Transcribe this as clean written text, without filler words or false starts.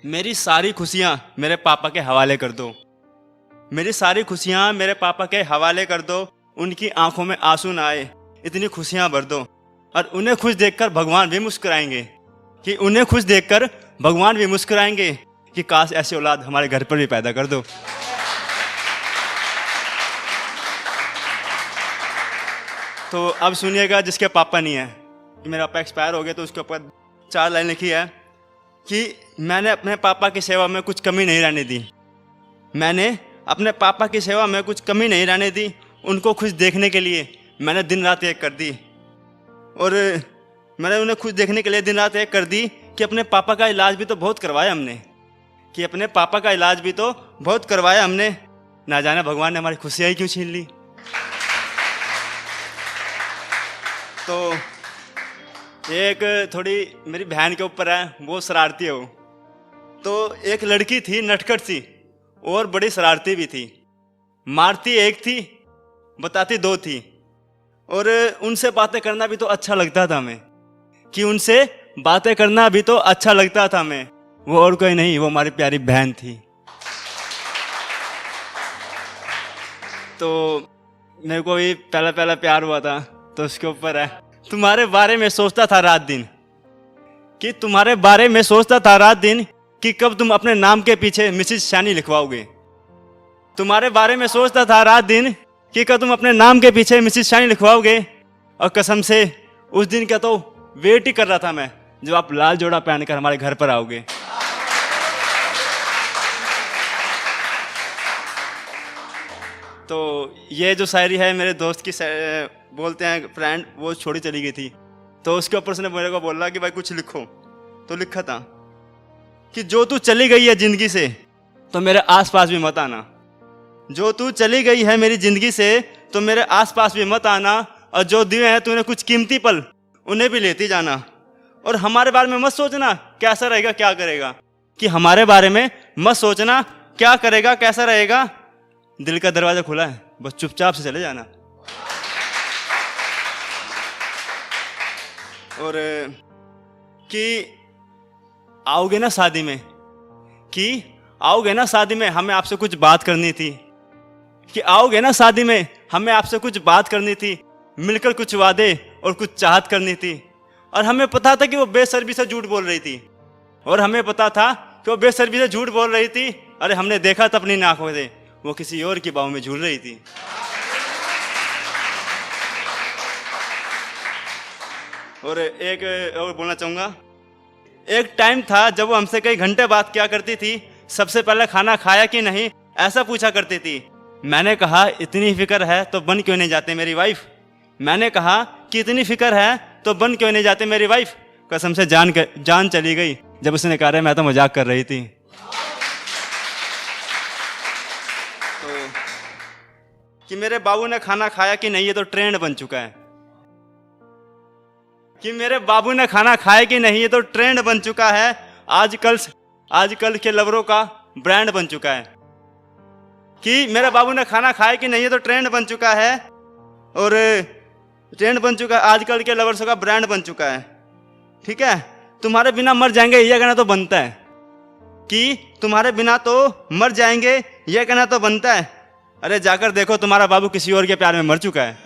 मेरी सारी खुशियाँ मेरे पापा के हवाले कर दो। मेरी सारी खुशियाँ मेरे पापा के हवाले कर दो। उनकी आंखों में आंसू ना आए, इतनी खुशियाँ भर दो। और उन्हें खुश देखकर भगवान भी मुस्कुराएंगे, कि उन्हें खुश देखकर भगवान भी मुस्कुराएंगे कि काश ऐसी औलाद हमारे घर पर भी पैदा कर दो। तो अब सुनिएगा जिसके पापा नहीं है। मेरा पापा एक्सपायर हो गया तो उसके ऊपर 4 लाइन लिखी है कि मैंने अपने पापा की सेवा में कुछ कमी नहीं रहने दी। मैंने अपने पापा की सेवा में कुछ कमी नहीं रहने दी। उनको खुश देखने के लिए मैंने दिन रात एक कर दी। और मैंने उन्हें खुश देखने के लिए दिन रात एक कर दी कि अपने पापा का इलाज भी तो बहुत करवाया हमने, कि अपने पापा का इलाज भी तो बहुत करवाया हमने। ना जाने भगवान ने हमारी खुशियाँ ही क्यों छीन ली। तो एक थोड़ी मेरी बहन के ऊपर है, वो शरारती है वो। तो एक लड़की थी नटखट सी और बड़ी शरारती भी थी। मारती एक थी, बताती 2 थी। और उनसे बातें करना भी तो अच्छा लगता था हमें, कि उनसे बातें करना भी तो अच्छा लगता था हमें। वो और कोई नहीं, वो हमारी प्यारी बहन थी। तो मेरे को भी पहला प्यार हुआ था, तो उसके ऊपर है, तुम्हारे बारे में सोचता था रात दिन, कि तुम्हारे बारे में सोचता था रात दिन कि कब तुम अपने नाम के पीछे मिसेस सैनी लिखवाओगे। तुम्हारे बारे में सोचता था रात दिन कि कब तुम अपने नाम के पीछे मिसेस सैनी लिखवाओगे। और कसम से उस दिन का तो वेट ही कर रहा था मैं, जब आप लाल जोड़ा पहनकर हमारे घर पर आओगे। तो ये जो शायरी है मेरे दोस्त की बोलते हैं फ्रेंड, वो छोड़ी चली गई थी। तो उसके ऊपर उसने मेरे को बोला कि भाई कुछ लिखो। तो लिखा था कि जो तू चली गई है जिंदगी से तो मेरे आसपास भी मत आना। जो तू चली गई है मेरी जिंदगी से तो मेरे आसपास भी मत आना। और जो दिए हैं तूने कुछ कीमती पल, उन्हें भी लेती जाना। और हमारे बारे में मत सोचना कैसा रहेगा क्या करेगा, कि हमारे बारे में मत सोचना क्या करेगा कैसा रहेगा। दिल का दरवाजा खुला है, बस चुपचाप से चले जाना। और कि आओगे ना शादी में, कि आओगे ना शादी में, हमें आपसे कुछ बात करनी थी। कि आओगे ना शादी में, हमें आपसे कुछ बात करनी थी। मिलकर कुछ वादे और कुछ चाहत करनी थी। और हमें पता था कि वो बेशर्मी से झूठ बोल रही थी। और हमें पता था कि वो बेशर्मी से झूठ बोल रही थी। अरे हमने देखा था अपनी आंखों से, वो किसी और की बाहों में झूल रही थी। और एक और बोलना चाहूँगा, एक टाइम था जब वो हमसे कई घंटे बात किया करती थी। सबसे पहले खाना खाया कि नहीं ऐसा पूछा करती थी। मैंने कहा इतनी फिक्र है तो बन क्यों नहीं जाते मेरी वाइफ। मैंने कहा कि इतनी फिक्र है तो बन क्यों नहीं जाते मेरी वाइफ। कसम से जान चली गई जब उसने कहा मैं तो मजाक कर रही थी। तो कि मेरे बाबू ने खाना खाया कि नहीं, ये तो ट्रेंड बन चुका है। कि मेरे बाबू ने खाना खाया कि नहीं, ये तो ट्रेंड बन चुका है। आजकल के लवरों का ब्रांड बन चुका है। कि मेरे बाबू ने खाना खाया कि नहीं, ये तो ट्रेंड बन चुका है। और ट्रेंड बन चुका है, आजकल के लवर्सों का ब्रांड बन चुका है। ठीक है, तुम्हारे बिना मर जाएंगे यह कहना तो बनता है। कि तुम्हारे बिना तो मर जाएंगे यह कहना तो बनता है। अरे जाकर देखो तुम्हारा बाबू किसी और के प्यार में मर चुका है।